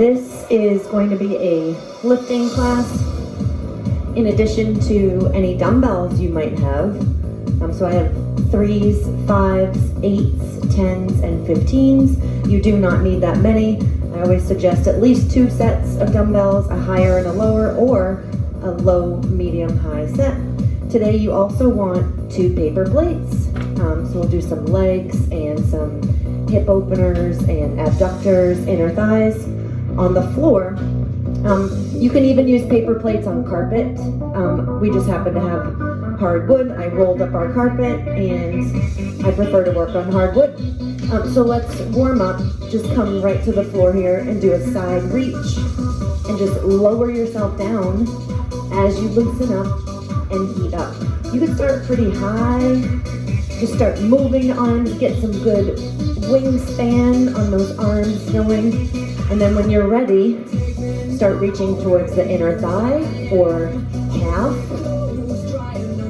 This is going to be a lifting class in addition to any dumbbells you might have. So I have 3s, 5s, 8s, 10s, and 15s. You do not need that many. I always suggest at least 2 sets of dumbbells, a higher and a lower, or a low, medium, high set. Today you also want 2 paper plates. So we'll do some legs and some hip openers and abductors, inner thighs on the floor. You can even use paper plates on carpet. We just happen to have hardwood. I rolled up our carpet and I prefer to work on hardwood. So let's warm up. Just come right to the floor here and do a side reach and just lower yourself down as you loosen up and heat up. You can start pretty high. Just start moving the arms, get some good wingspan on those arms going. And then when you're ready, start reaching towards the inner thigh or calf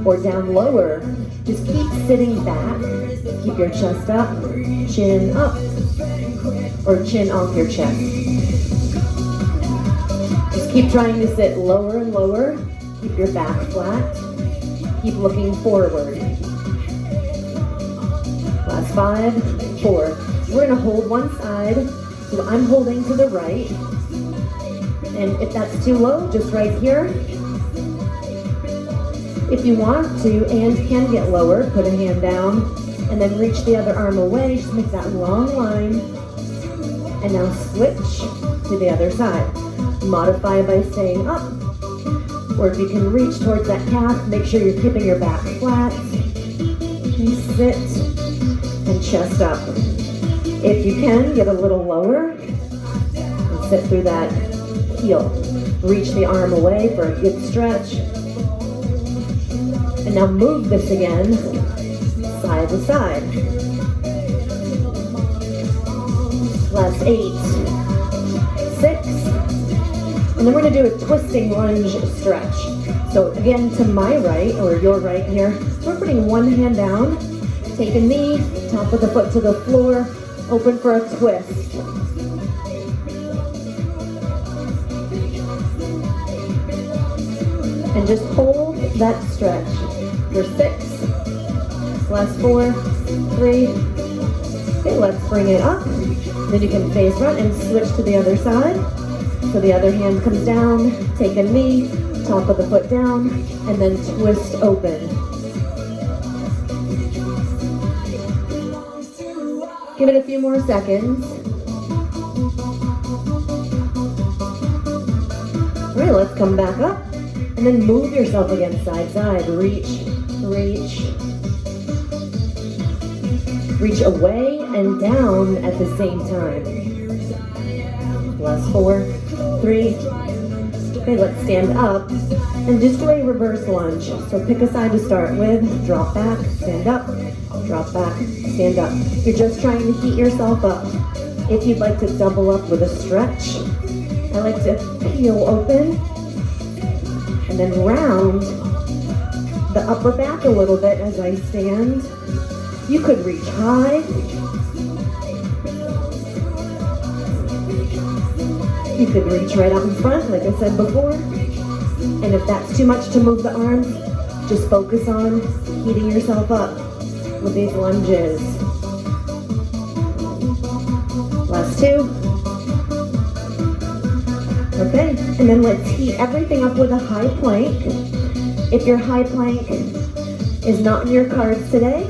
or down lower. Just keep sitting back. Keep your chest up, chin up, or chin off your chest. Just keep trying to sit lower and lower. Keep your back flat. Keep looking forward. Last 5, 4. We're gonna hold one side. So I'm holding to the right. And if that's too low, just right here. If you want to and can get lower, put a hand down and then reach the other arm away. Just make that long line. And now switch to the other side. Modify by staying up. Or if you can reach towards that calf, make sure you're keeping your back flat. And sit and chest up. If you can, get a little lower and sit through that heel. Reach the arm away for a good stretch. And now move this again, side to side. Last 8, 6, and then we're gonna do a twisting lunge stretch. So again, to my right, or your right here, so we're putting one hand down, take a knee, top of the foot to the floor, open for a twist. And just hold that stretch for 6, last 4, 3. Okay, let's bring it up. Then you can face front and switch to the other side. So the other hand comes down, take a knee, top of the foot down, and then twist open. Give it a few more seconds. All right, let's come back up. And then move yourself again, side, side. Reach, reach. Reach away and down at the same time. Last 4, 3. Okay, let's stand up and just do a reverse lunge. So pick a side to start with, drop back, stand up, drop back, stand up. You're just trying to heat yourself up. If you'd like to double up with a stretch, I like to peel open and then round the upper back a little bit as I stand. You could reach high. You could reach right up in front, like I said before. And if that's too much to move the arms, just focus on heating yourself up with these lunges. Last 2. Okay, and then let's heat everything up with a high plank. If your high plank is not in your cards today,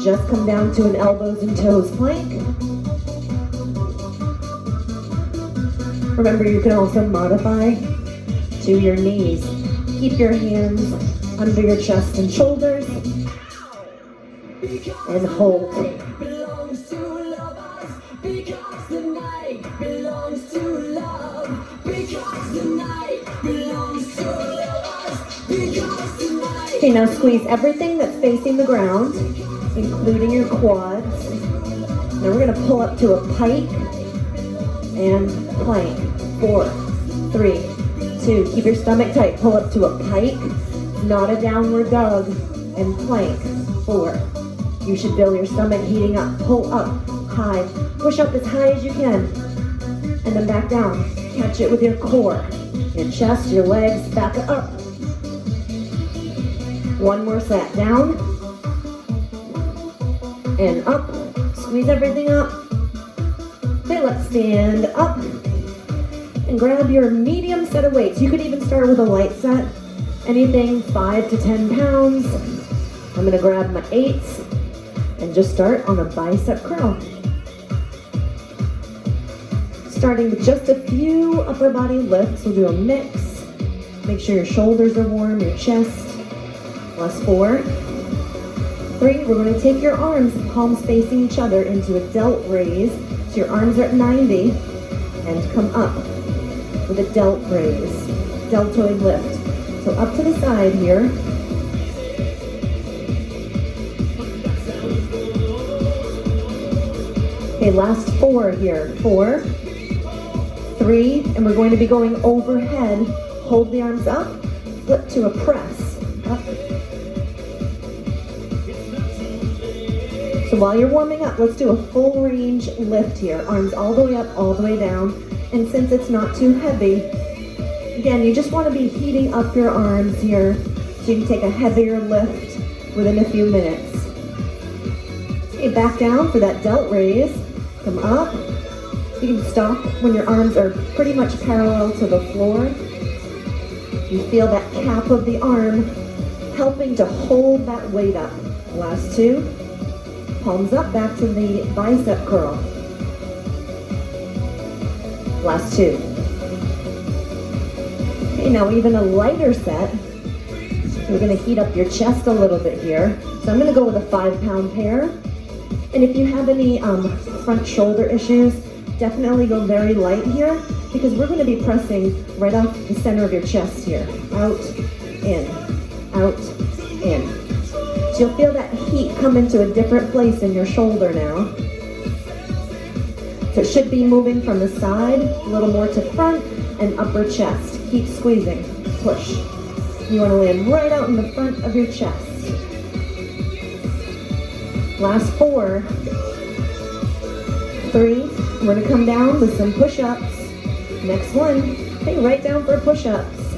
just come down to an elbows and toes plank. Remember, you can also modify to your knees. Keep your hands under your chest and shoulders and hold. Okay, now squeeze everything that's facing the ground, including your quads. Now we're going to pull up to a pike and plank. 4, 3, 2. Keep your stomach tight. Pull up to a pike, not a downward dog, and plank. 4. You should feel your stomach heating up. Pull up, high. Push up as high as you can. and then back down. Catch it with your core, your chest, your legs, back up. One more set, down and up. Squeeze everything up. Okay, let's stand up and grab your medium set of weights. You could even start with a light set, anything 5 to 10 pounds. I'm gonna grab my 8s and just start on a bicep curl. Starting with just a few upper body lifts, we'll do a mix. Make sure your shoulders are warm, your chest. Last 4, 3, we're gonna take your arms, palms facing each other, into a delt raise. So your arms are at 90, and come up with a delt raise, deltoid lift. So up to the side here. Okay, last 4 here. 4, 3, and we're going to be going overhead. Hold the arms up, flip to a press. Up. So while you're warming up, let's do a full range lift here. Arms all the way up, all the way down. And since it's not too heavy, again, you just want to be heating up your arms here so you can take a heavier lift within a few minutes. Okay, back down for that delt raise. Come up. You can stop when your arms are pretty much parallel to the floor. You feel that cap of the arm helping to hold that weight up. Last 2. Palms up, back to the bicep curl. Last 2. Okay, now even a lighter set. So we're gonna heat up your chest a little bit here. So I'm gonna go with a 5-pound pair. And if you have any front shoulder issues, definitely go very light here, because we're gonna be pressing right off the center of your chest here. Out, in, out, in. So you'll feel that heat come into a different place in your shoulder now. So it should be moving from the side, a little more to front, and upper chest. Keep squeezing, push. You wanna land right out in the front of your chest. Last 4, 3, we're gonna come down with some push-ups. Next one, okay, right down for push-ups.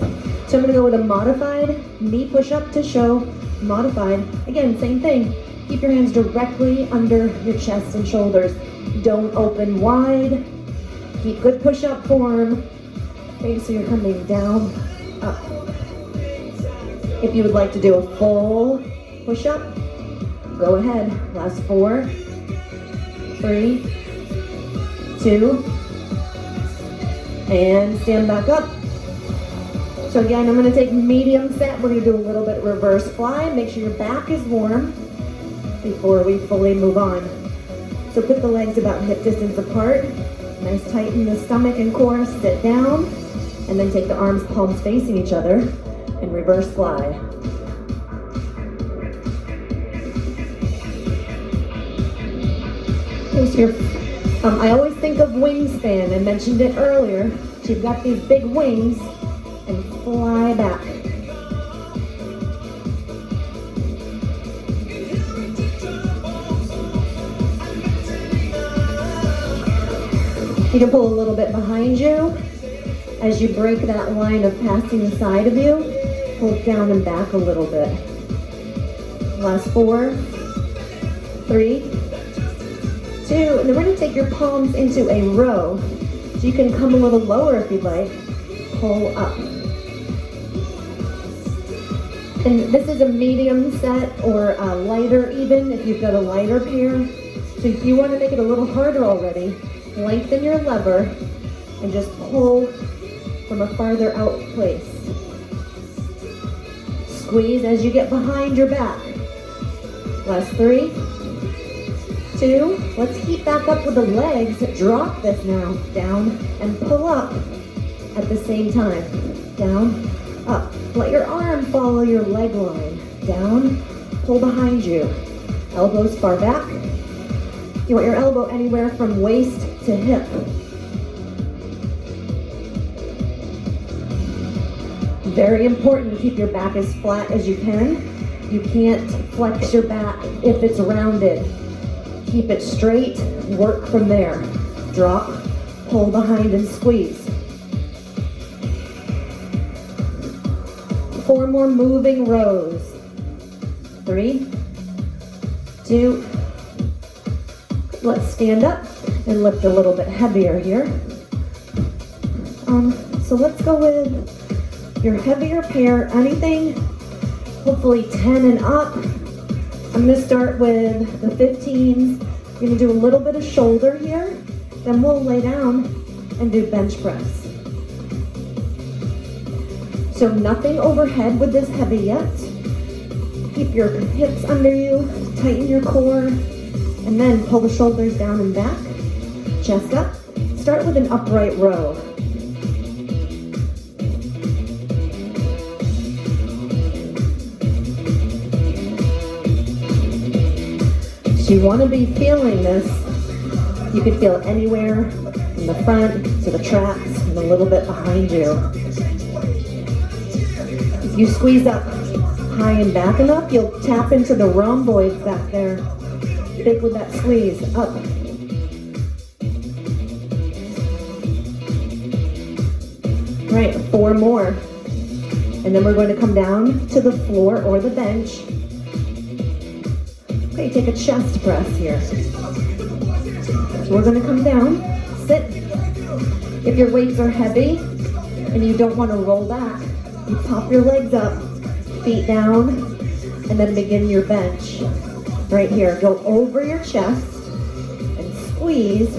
So I'm gonna go with a modified knee push-up to show. Modified, again, same thing. Keep your hands directly under your chest and shoulders. Don't open wide. Keep good push-up form. Okay, so you're coming down, up. If you would like to do a full push-up, go ahead. Last 4, 3, 2, and stand back up. So again, I'm going to take medium set. We're going to do a little bit reverse fly. Make sure your back is warm before we fully move on. So put the legs about hip distance apart. Nice tighten the stomach and core. Sit down, and then take the arms palms facing each other and reverse fly. I always think of wingspan. I mentioned it earlier. So you've got these big wings and fly back. You can pull a little bit behind you as you break that line of passing the side of you. Pull down and back a little bit. Last 4, 3, 2, and then we're going to take your palms into a row. So you can come a little lower if you'd like. Pull up. And this is a medium set, or a lighter even, if you've got a lighter pair. So if you want to make it a little harder already, lengthen your lever and just pull from a farther out place. Squeeze as you get behind your back. Last 3, 2, let's heat back up with the legs. Drop this now, down and pull up at the same time. Down, up. Let your arm follow your leg line. Down, pull behind you. Elbows far back. You want your elbow anywhere from waist to hip. Very important to keep your back as flat as you can. You can't flex your back if it's rounded. Keep it straight, work from there. Drop, pull behind and squeeze. 4 more moving rows. 3, 2, let's stand up and lift a little bit heavier here. So let's go with your heavier pair, anything, hopefully 10 and up. I'm gonna start with the 15s. You're gonna do a little bit of shoulder here, then we'll lay down and do bench press. So nothing overhead with this heavy yet. Keep your hips under you, tighten your core, and then pull the shoulders down and back, chest up. Start with an upright row. So you want to be feeling this. You can feel it anywhere, from the front to the traps and a little bit behind you. If you squeeze up high and back enough, you'll tap into the rhomboids back there. Big with that squeeze, up. All right, 4 more. And then we're going to come down to the floor or the bench. Okay, take a chest press here. So we're going to come down, sit. If your weights are heavy and you don't want to roll back, you pop your legs up, feet down, and then begin your bench. Right here, go over your chest and squeeze.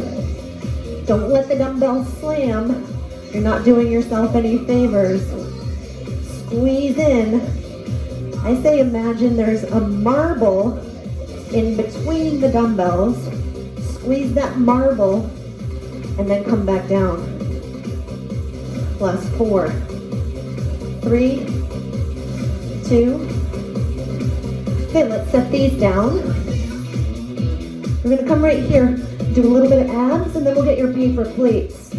Don't let the dumbbell slam. You're not doing yourself any favors. Squeeze in. I say imagine there's a marble in between the dumbbells. Squeeze that marble and then come back down. Plus 4, 3, 2. Okay, let's set these down. We're gonna come right here, do a little bit of abs, and then we'll get your paper plates.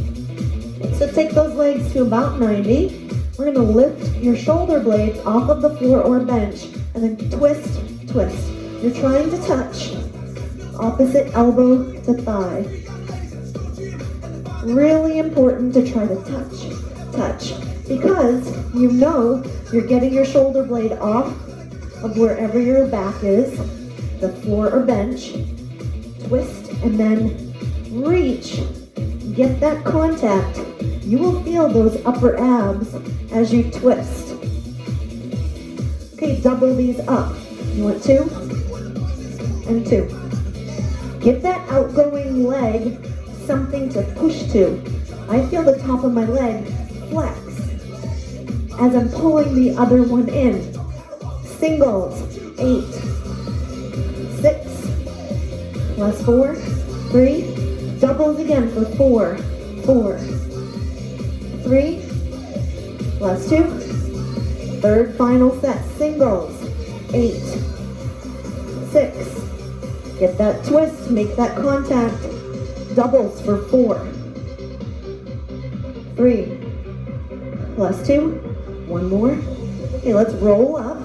So take those legs to about 90. We're gonna lift your shoulder blades off of the floor or bench, and then twist, twist. You're trying to touch opposite elbow to thigh. Really important to try to touch, because you know you're getting your shoulder blade off of wherever your back is, the floor or bench. Twist and then reach. Get that contact. You will feel those upper abs as you twist. Okay, double these up. You want 2 and 2. Give that outgoing leg something to push to. I feel the top of my leg flex as I'm pulling the other one in. Singles, 8, 6, plus 4, 3, doubles again for 4, 4, 3, plus 2, third final set, singles, 8, 6, get that twist, make that contact, doubles for 4, 3, plus 2, 1 more. Okay, let's roll up.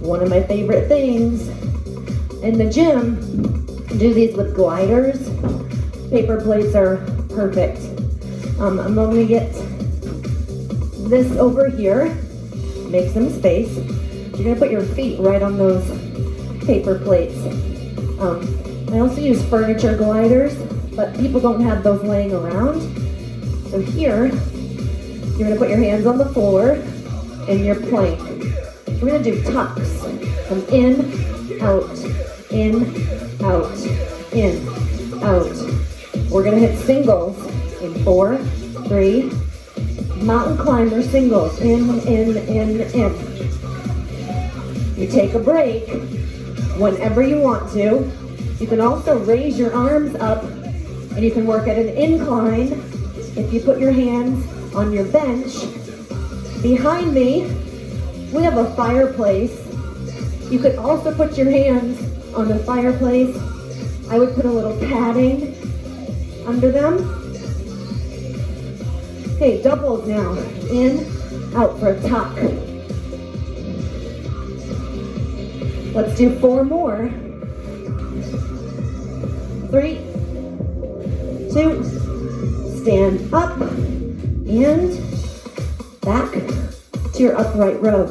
One of my favorite things in the gym, do these with gliders. Paper plates are perfect. I'm going to get this over here, make some space. You're going to put your feet right on those paper plates. I also use furniture gliders, but people don't have those laying around. So here, you're going to put your hands on the floor in your plank. We're going to do tucks. From in, out, in, out, in, out. We're going to hit singles in 4, 3, mountain climber singles, in. You take a break whenever you want to. You can also raise your arms up and you can work at an incline if you put your hands on your bench. Behind me, we have a fireplace. You could also put your hands on the fireplace. I would put a little padding under them. Okay, doubles now. In, out for a tuck. Let's do 4 more. 3, 2, stand up, and back to your upright row.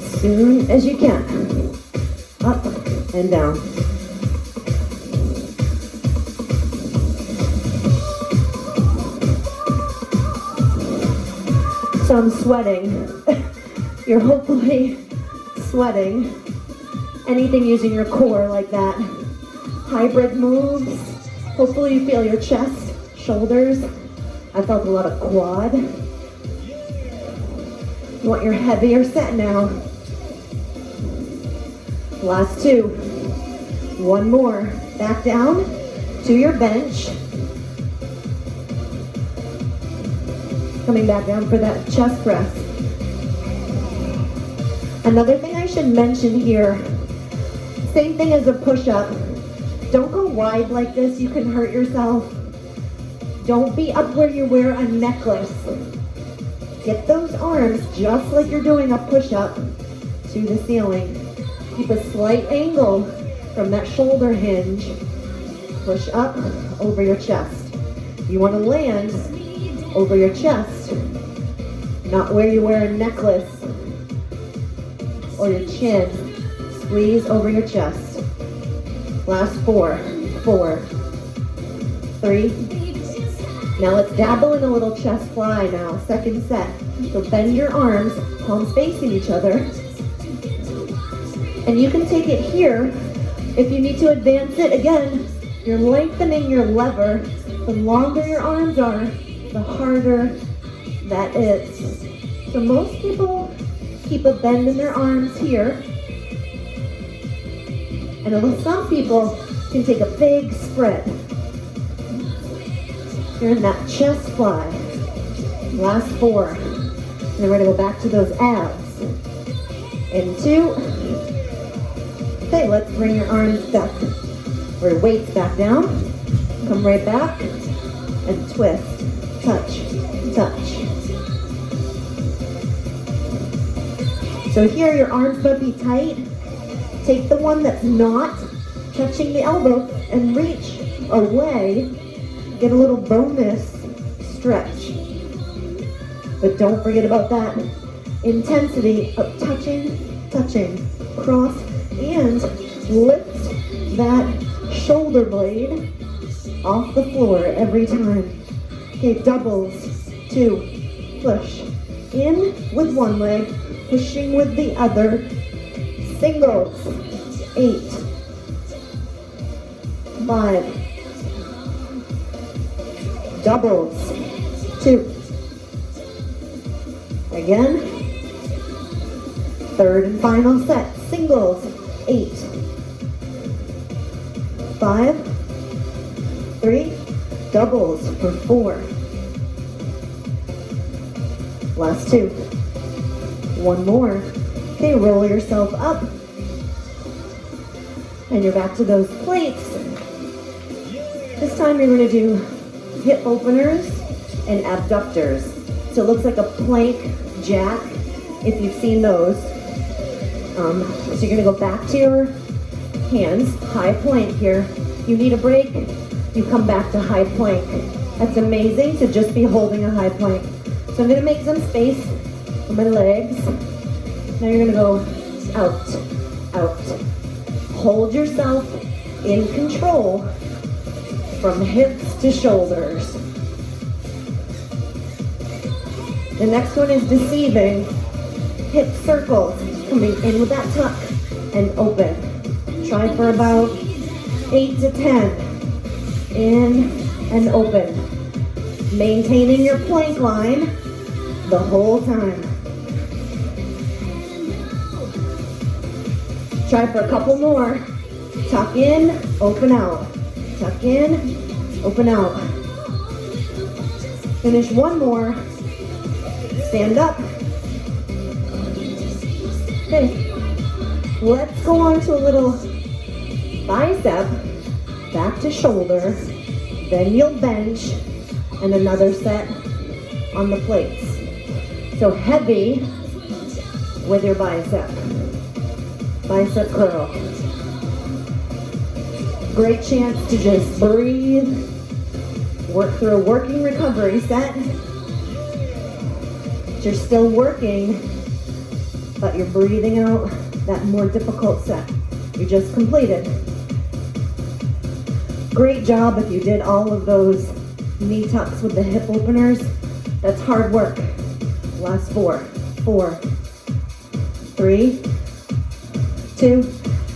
Soon as you can, up and down. So I'm sweating. You're hopefully sweating. Anything using your core like that. Hybrid moves. Hopefully you feel your chest, shoulders. I felt a lot of quad. You want your heavier set now. Last 2. One more. Back down to your bench. Coming back down for that chest press. Another thing I should mention here, same thing as a push-up. Don't go wide like this, you can hurt yourself. Don't be up where you wear a necklace. Get those arms just like you're doing a push-up to the ceiling. Keep a slight angle from that shoulder hinge. Push up over your chest. You want to land over your chest, not where you wear a necklace or your chin. Squeeze over your chest. Last 4, 4, 3. Now let's dabble in a little chest fly now, second set. So bend your arms, palms facing each other. And you can take it here. If you need to advance it, again, you're lengthening your lever. The longer your arms are, the harder that is. So most people keep a bend in their arms here. And some people can take a big spread. You're in that chest fly. Last 4. And then we're gonna go back to those abs. In 2. Okay, let's bring your arms back, or your weights back down. Come right back and twist. Touch, touch. So here your arms might be tight. Take the one that's not touching the elbow and reach away. Get a little bonus stretch. But don't forget about that intensity of touching, touching, cross, and lift that shoulder blade off the floor every time. Okay, doubles, 2, push. In with one leg, pushing with the other. Singles, 8, 5, doubles, 2. Again, third and final set, singles, 8, 5, 3, doubles for 4. Last 2. One more. Okay, roll yourself up. And you're back to those plates. This time you're going to do hip openers and abductors. So it looks like a plank jack, if you've seen those. So you're going to go back to your hands, high plank here. You need a break, you come back to high plank. That's amazing to just be holding a high plank. So I'm going to make some space for my legs. Now you're going to go out, out. Hold yourself in control from hips to shoulders. The next one is deceiving. Hip circles, coming in with that tuck and open. Try for about 8 to 10. In and open. Maintaining your plank line the whole time. Try for a couple more. Tuck in, open out. Tuck in, open out. Finish one more. Stand up. Okay, let's go on to a little bicep, back to shoulder, then you'll bench, and another set on the plates. So heavy with your bicep. Bicep curl. Great chance to just breathe, work through a working recovery set. You're still working, but you're breathing out that more difficult set you just completed. Great job if you did all of those knee tucks with the hip openers. That's hard work. Last 4, 3, 2,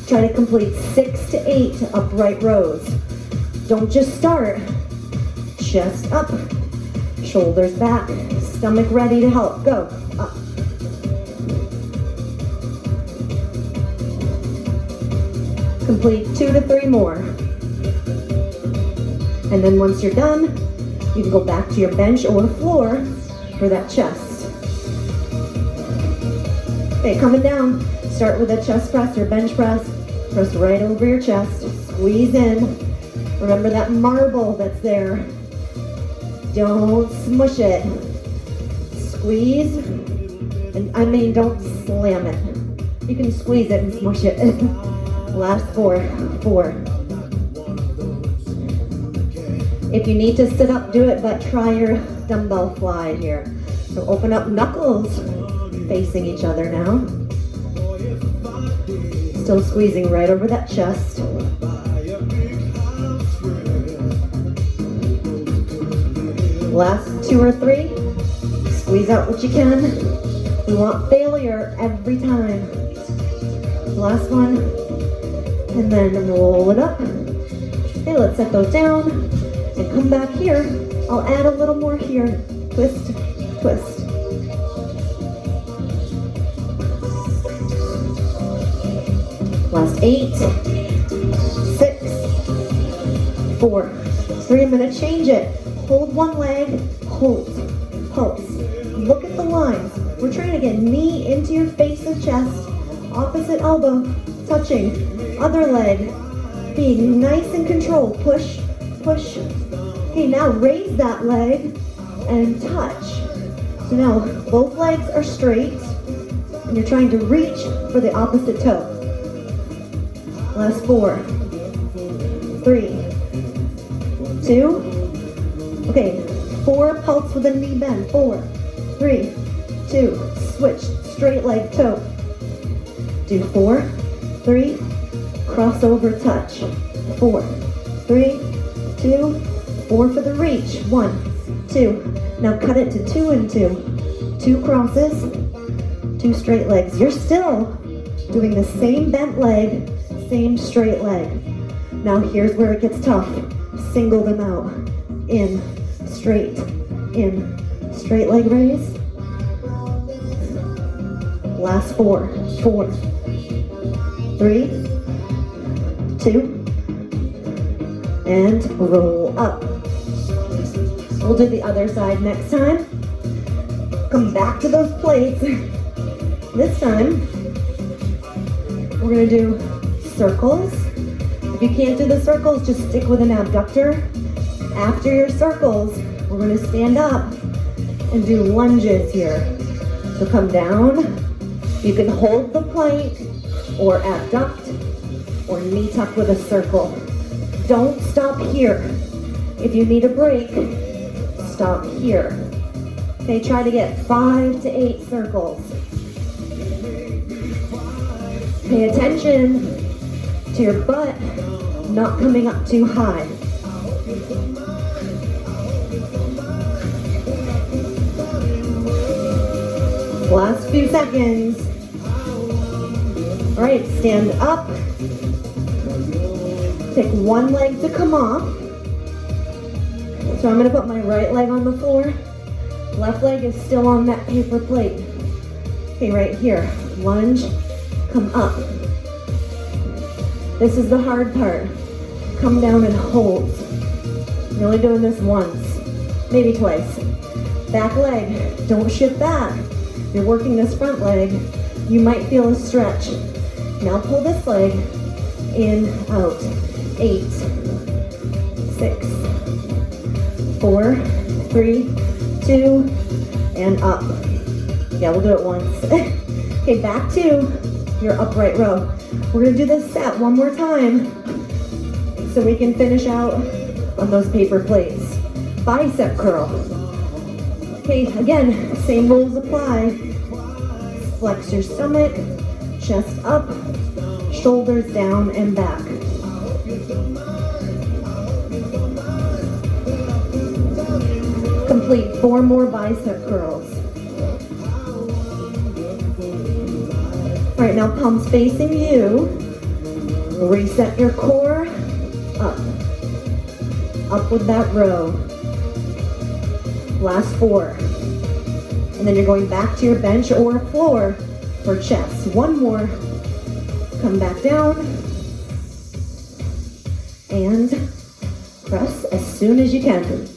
try to complete 6 to 8 upright rows. Don't just start. Chest up, shoulders back, stomach ready to help. Go, up. Complete 2 to 3 more. And then once you're done, you can go back to your bench or floor for that chest. Okay, coming down, start with a chest press or bench press. Press right over your chest, squeeze in. Remember that marble that's there. Don't smush it. Squeeze, and I mean don't slam it. You can squeeze it and smush it. Last 4. If you need to sit up, do it, but try your dumbbell fly here. So open up, knuckles facing each other now. Still squeezing right over that chest. Last 2 or 3. Squeeze out what you can. We want failure every time. Last one. And then roll it up. Okay, let's set those down. And come back here. I'll add a little more here. Twist, twist. Last 8, 6, 4, 3. I'm gonna change it. Hold one leg, hold, pulse. Look at the lines. We're trying to get knee into your face and chest. Opposite elbow, touching. Other leg, being nice and controlled. Push, push. Okay, now raise that leg and touch. So now both legs are straight and you're trying to reach for the opposite toe. Last 4, 3, 2. Okay, 4, pulse with a knee bend. 4, 3, 2, switch, straight leg toe. Do 4, 3, crossover touch. 4, 3, 2, 4 for the reach. 1, 2. Now cut it to 2 and 2. 2 crosses, 2 straight legs. You're still doing the same bent leg, same straight leg. Now here's where it gets tough. Single them out. In, straight leg raise. Last 4, 4, 3, 2, and roll up. We'll do the other side next time. Come back to those plates. This time, we're gonna do circles. If you can't do the circles, just stick with an abductor. After your circles, we're going to stand up and do lunges here. So come down. You can hold the plank or abduct or knee tuck with a circle. Don't stop here. If you need a break, stop here. Okay, try to get 5 to 8 circles. Pay attention to your butt not coming up too high. Last few seconds. All right, stand up. Take one leg to come off. So I'm gonna put my right leg on the floor. Left leg is still on that paper plate. Okay, right here, lunge, come up. This is the hard part. Come down and hold. You're only doing this once, maybe twice. Back leg, don't shift back. You're working this front leg. You might feel a stretch. Now pull this leg in, out. 8, 6, 4, 3, 2, and up. Yeah, we'll do it once. Okay, back to your upright row. We're gonna do this set one more time. so we can finish out on those paper plates. Bicep curl. Okay, again, same rules apply. Flex your stomach, chest up, shoulders down and back. Complete 4 more bicep curls. All right, now palms facing you. Reset your core, up. Up with that row. Last 4. And then you're going back to your bench or floor for chest. 1 more. Come back down. And press as soon as you can.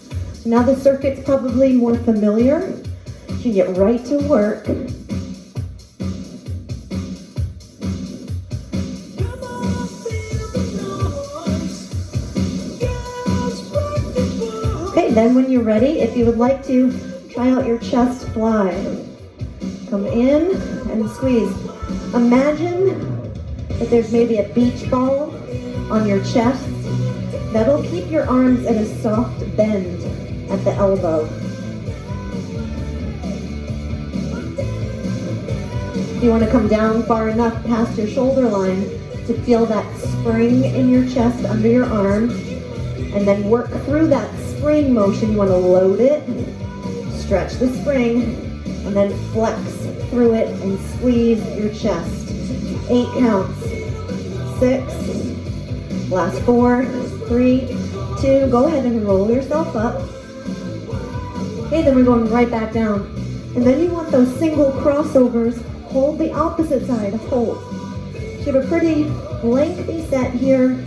Now the circuit's probably more familiar. You can get right to work. Okay, then when you're ready, if you would like to try out your chest fly. Come in and squeeze. Imagine that there's maybe a beach ball on your chest. That'll keep your arms at a soft bend at the elbow. You want to come down far enough past your shoulder line to feel that spring in your chest under your arm, and then work through that spring motion. You want to load it, stretch the spring, and then flex through it and squeeze your chest. 8 counts. 6. Last 4, 3, 2. Go ahead and roll yourself up. Okay, then we're going right back down. And then you want those single crossovers. Hold the opposite side, hold. So you have a pretty lengthy set here.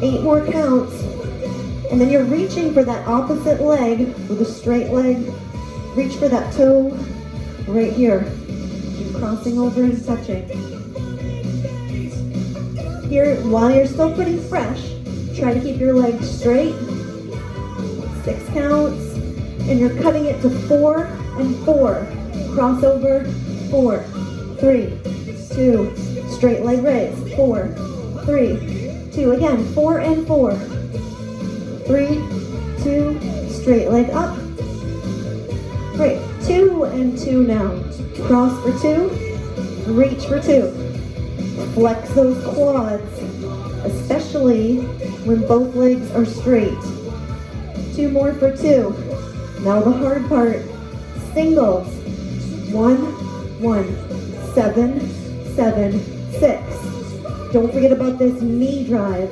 8 more counts. And then you're reaching for that opposite leg with a straight leg. Reach for that toe right here. You're crossing over and touching. Here, while you're still pretty fresh, try to keep your legs straight. 6 counts. And you're cutting it to 4 and 4. Crossover, 4, 3, 2, straight leg raise, 4, 3, 2, again, 4 and 4, 3, 2, straight leg up, great, 2 and 2 now, cross for 2, reach for 2, flex those quads, especially when both legs are straight, 2 more for 2, now the hard part, singles, 1, 1, 7, 7, 6. Don't forget about this knee drive.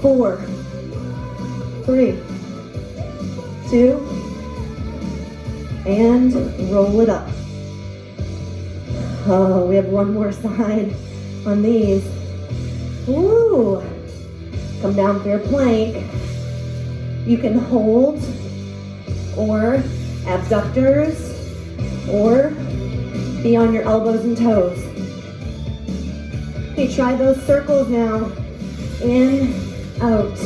4, 3, 2, and roll it up. Oh, we have one more side on these. Woo! Come down for your plank. You can hold or abductors or be on your elbows and toes. Okay, try those circles now. In, out,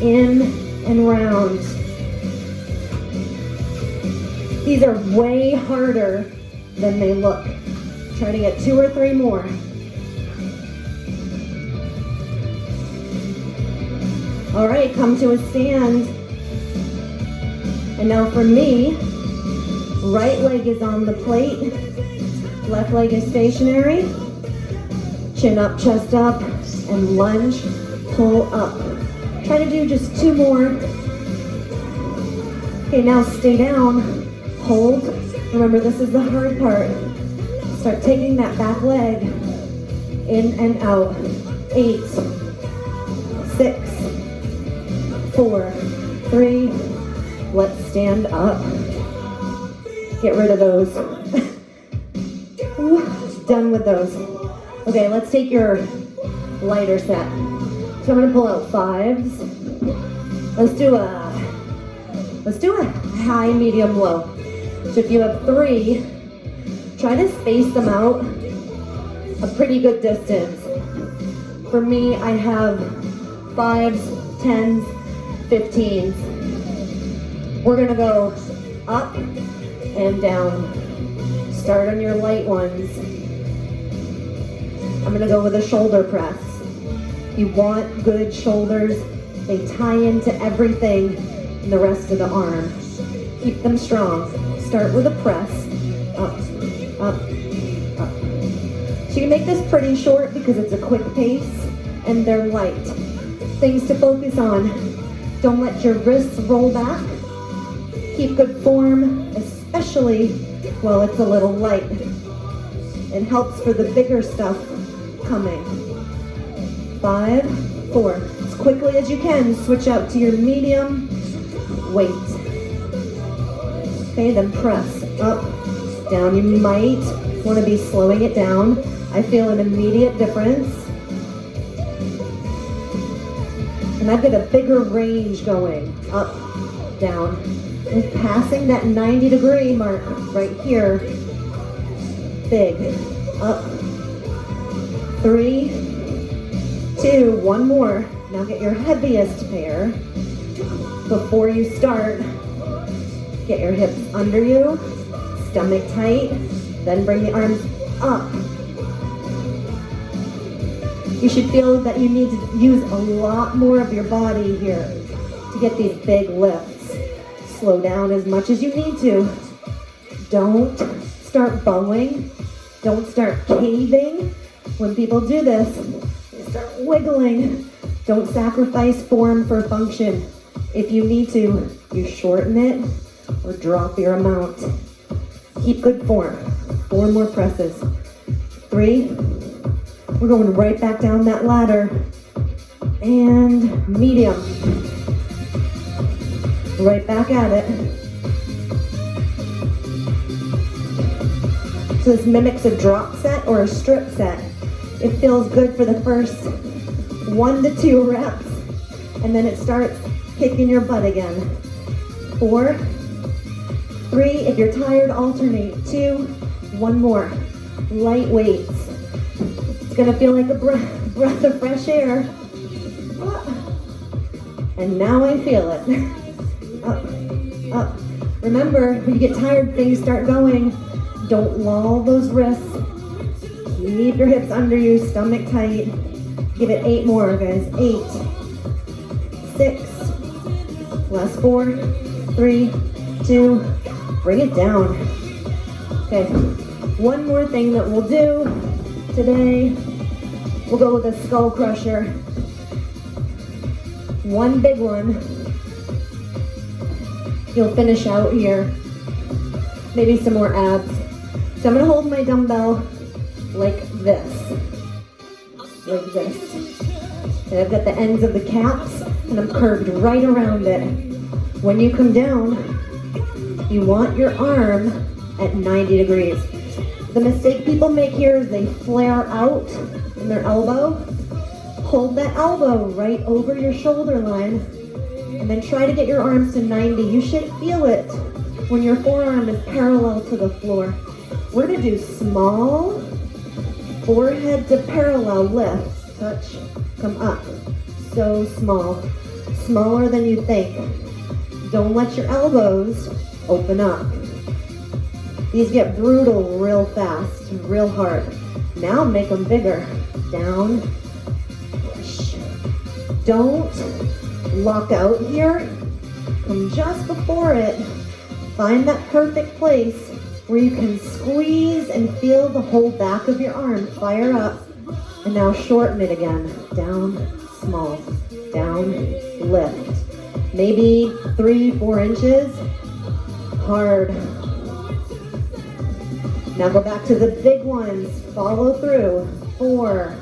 in, and round. These are way harder than they look. Try to get 2 or 3 more. All right, come to a stand. And now for me, right leg is on the plate, left leg is stationary, chin up, chest up, and lunge, pull up. Try to do just 2 more. Okay, now stay down, hold. Remember, this is the hard part. Start taking that back leg in and out. 8, 6, 4, 3, let's stand up. Get rid of those. Done with those. Okay, let's take your lighter set. So I'm gonna pull out 5s. Let's do a high, medium, low. So if you have 3, try to space them out a pretty good distance. For me, I have 5s, 10s, 15s. We're gonna go up and down. Start on your light ones. I'm gonna go with a shoulder press. You want good shoulders. They tie into everything in the rest of the arm. Keep them strong. Start with a press. Up, up, up. So you can make this pretty short because it's a quick pace and they're light. Things to focus on. Don't let your wrists roll back. Keep good form, especially while it's a little light. It helps for the bigger stuff coming. 5, 4. As quickly as you can, switch out to your medium weight. Okay, then press up, down. You might want to be slowing it down. I feel an immediate difference. And I've got a bigger range going. Up, down. And passing that 90-degree mark right here. Big. Up. 3, 2, one more. Now get your heaviest pair. Before you start, get your hips under you, stomach tight, then bring the arms up. You should feel that you need to use a lot more of your body here to get these big lifts. Slow down as much as you need to. Don't start bowing. Don't start caving. When people do this, they start wiggling. Don't sacrifice form for function. If you need to, you shorten it or drop your amount. Keep good form. 4 more presses. 3. We're going right back down that ladder. And medium. Right back at it. So this mimics a drop set or a strip set. It feels good for the first 1 to 2 reps. And then it starts kicking your butt again. 4, 3, if you're tired, alternate. 2, 1 more. Light weights. It's gonna feel like a breath of fresh air. And now I feel it. Up, up. Remember, when you get tired, things start going. Don't lull those wrists. Keep your hips under you, stomach tight. Give it 8 more, guys. 8, 6, last 4, 3, 2, bring it down. Okay, one more thing that we'll do today. We'll go with a skull crusher. One big one. You'll finish out here. Maybe some more abs. So I'm gonna hold my dumbbell like this. Like this. And I've got the ends of the caps and I'm curved right around it. When you come down, you want your arm at 90 degrees. The mistake people make here is they flare out in their elbow. Hold that elbow right over your shoulder line and then try to get your arms to 90. You should feel it when your forearm is parallel to the floor. We're gonna do small forehead to parallel lift. Touch, come up. So small, smaller than you think. Don't let your elbows open up. These get brutal real fast, real hard. Now make them bigger. Down, push. Don't lock out here. Come just before it. Find that perfect place where you can squeeze and feel the whole back of your arm fire up. And now shorten it again. Down, small, down, lift. Maybe 3, 4 inches. Hard. Now go back to the big ones. Follow through. 4,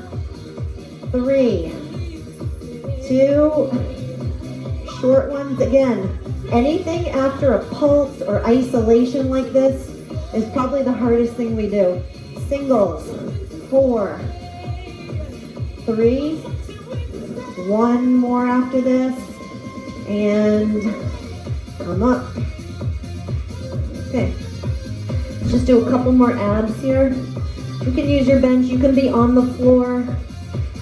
3, 2, short ones again. Anything after a pulse or isolation like this is probably the hardest thing we do. Singles. 4, 3, 1 more after this, and come up. Okay, just do a couple more abs here. You can use your bench, you can be on the floor,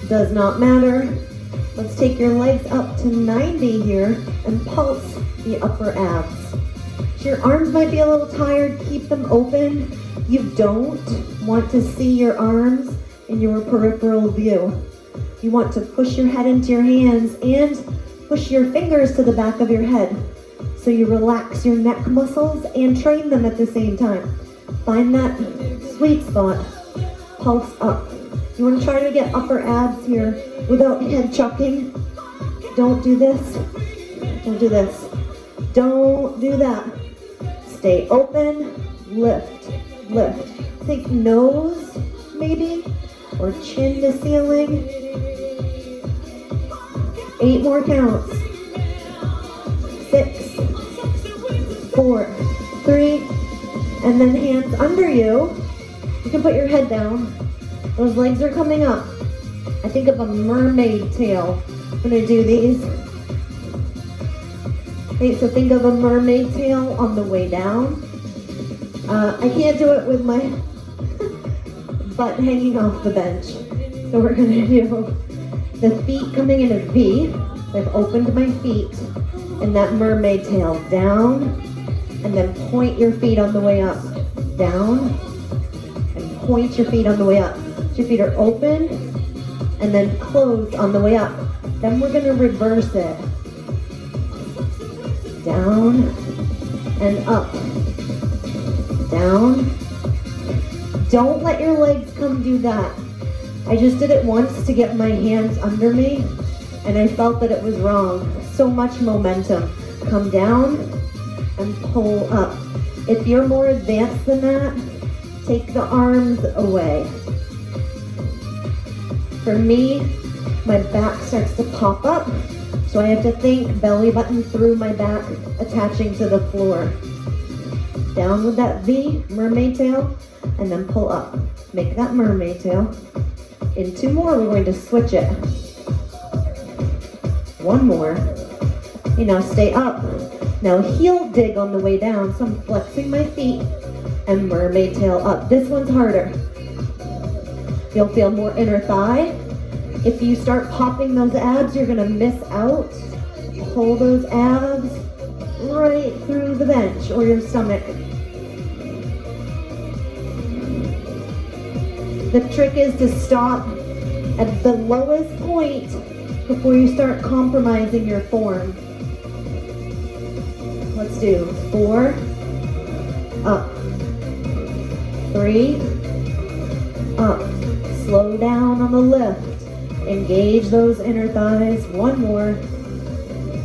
does not matter. Let's take your legs up to 90 here and pulse the upper abs. So your arms might be a little tired, keep them open. You don't want to see your arms in your peripheral view. You want to push your head into your hands and push your fingers to the back of your head. So you relax your neck muscles and train them at the same time. Find that sweet spot. Pulse up. You want to try to get upper abs here without head chucking. Don't do this. Don't do this. Don't do that. Stay open. Lift. Lift. Think nose, maybe, or chin to ceiling. 8 more counts. 6, 4, 3, and then hands under you. You can put your head down. Those legs are coming up. I think of a mermaid tail. I'm gonna do these. Okay, so think of a mermaid tail on the way down. I can't do it with my butt hanging off the bench. So we're gonna do the feet coming in a V. I've opened my feet and that mermaid tail down, and then point your feet on the way up. Down, and point your feet on the way up. So your feet are open, and then close on the way up. Then we're gonna reverse it. Down, and up. Down. Don't let your legs come do that. I just did it once to get my hands under me, and I felt that it was wrong. So much momentum. Come down and pull up. If you're more advanced than that, take the arms away. For me, my back starts to pop up, so I have to think belly button through my back, attaching to the floor. Down with that V, mermaid tail, and then pull up. Make that mermaid tail. In 2 more, we're going to switch it. 1 more. Okay, now stay up. Now heel dig on the way down, so I'm flexing my feet and mermaid tail up. This one's harder. You'll feel more inner thigh. If you start popping those abs, you're gonna miss out. Pull those abs right through the bench or your stomach. The trick is to stop at the lowest point before you start compromising your form. Let's do 4, up, 3, up. Slow down on the lift. Engage those inner thighs. 1 more,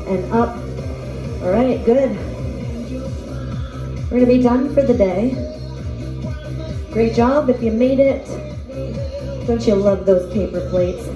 and up. All right, good. We're gonna be done for the day. Great job if you made it. Don't you love those paper plates?